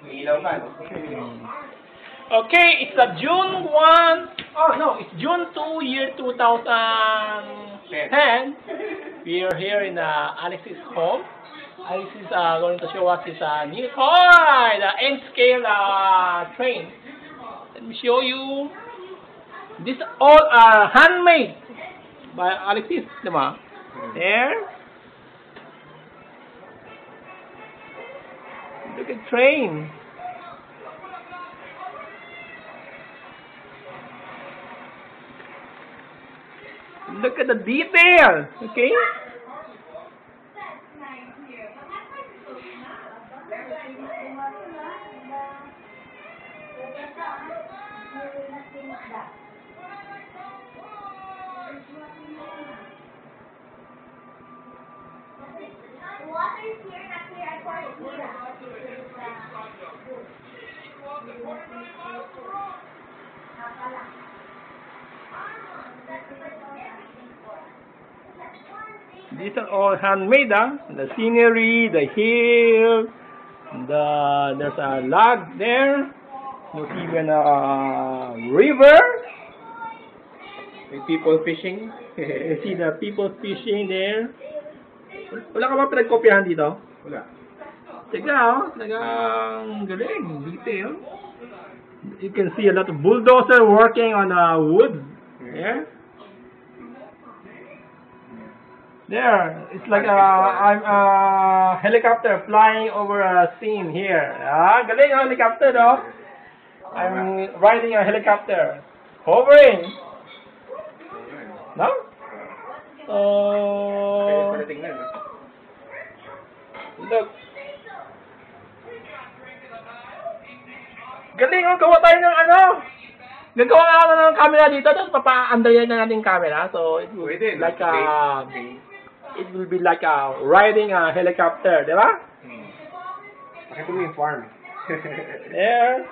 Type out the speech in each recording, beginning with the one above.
Ilaw ka, no? Okay, it's a June 1. Oh no, it's June 2, year 2010. We are here in Alex's home. Alex is going to show us his new toy, the N-scale train. Let me show you. These all are handmade by Alexis, diba? There. Look at train. Look at the detail, okay? Water is here, not here. I pour it here. These are all handmade, huh? The scenery, the hill, there's a log there. There's even a river. With people fishing. You see the people fishing there. Wala ka ba pinagkopyahan dito? Wala. Teka, oh. Talagang galing. Detail. You can see a lot of bulldozer working on wood. Yeah. There, it's like I'm a helicopter flying over a scene here. Ah, galing ang helicopter, no? I'm riding a helicopter, hovering. No? So, Pwede tingnan, no? look. Galing, oh, gawa tayo ng ano. Gagawa nga ako ng camera dito, tapos papa-under yan na natin camera. So, it will Pwede, no? like Okay. it will be like riding a helicopter, di ba? Pakita mo yung farm. There.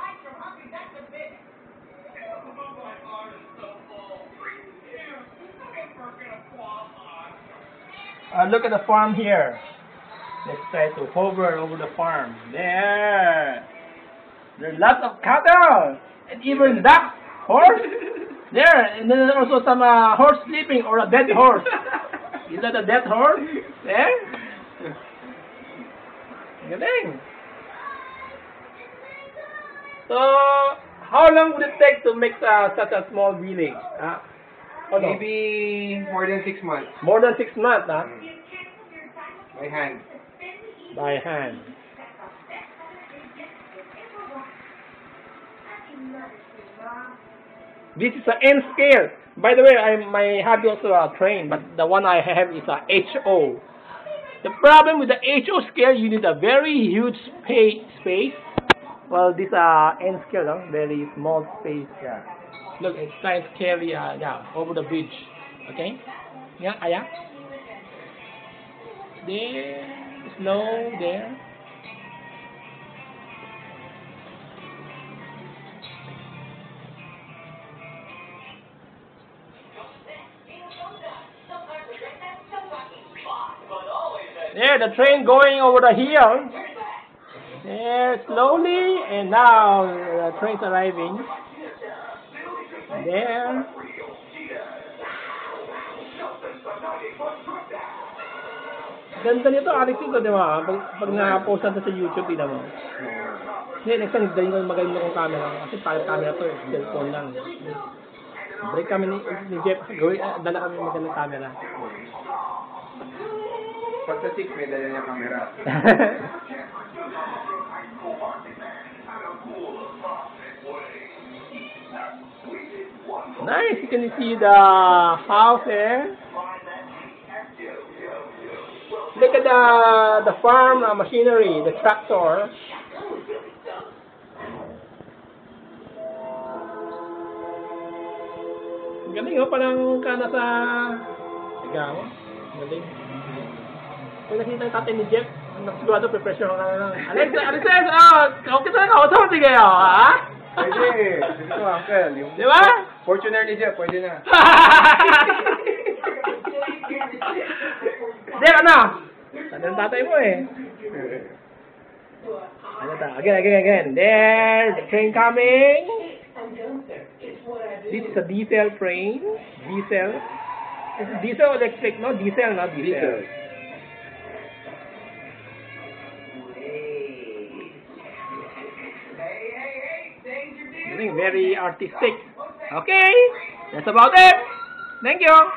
Look at the farm here. Let's try to hover over the farm. There. There's lots of cattle and even ducks, horse. There, and then also some horse sleeping or a dead horse. Is that a dead horse? There. Galing. So, how long would it take to make such a small village? Oh, no. Maybe more than 6 months. More than 6 months, huh? By hand. By hand. This is an N scale. By the way, I have also a train, but the one I have is a HO. The problem with the HO scale, you need a very huge space. Well, this N scale, no? Very small space. Yeah. Look, it's kind of scary, yeah, over the bridge. Okay? Yeah, yeah. There, slow, there. There, the train going over the hill. There, slowly, and now the train's arriving. There. Ganda nito, Alex, ito, di ba? Pag na-post natin sa YouTube, tignan mo. Hindi, next time, dalhin ko maganda kong camera. Kasi palit camera to, cellphone lang. Break kami ni Jeff. Dala kami magandang camera. Pag sa 6, may dala niya camera. Nice, you can see the house there. Look at the farm machinery, the tractor. Galing, oh, parang ka nasa ikaw. Galing. Kung nakita yung tatay ni Jeff, sigurado pre-pressure ka na lang. Alex, okay talaga ako sa sige, ha? Pwede. Pwede ko, Uncle. Yung Di ba? Fortuner ni Jeff, pwede na. Jeff, ano? Tatay mo eh. Again. There, the train coming. This is a diesel train. Diesel. Is it diesel or electric? No, diesel, not diesel. Very artistic. Okay, that's about it. Thank you.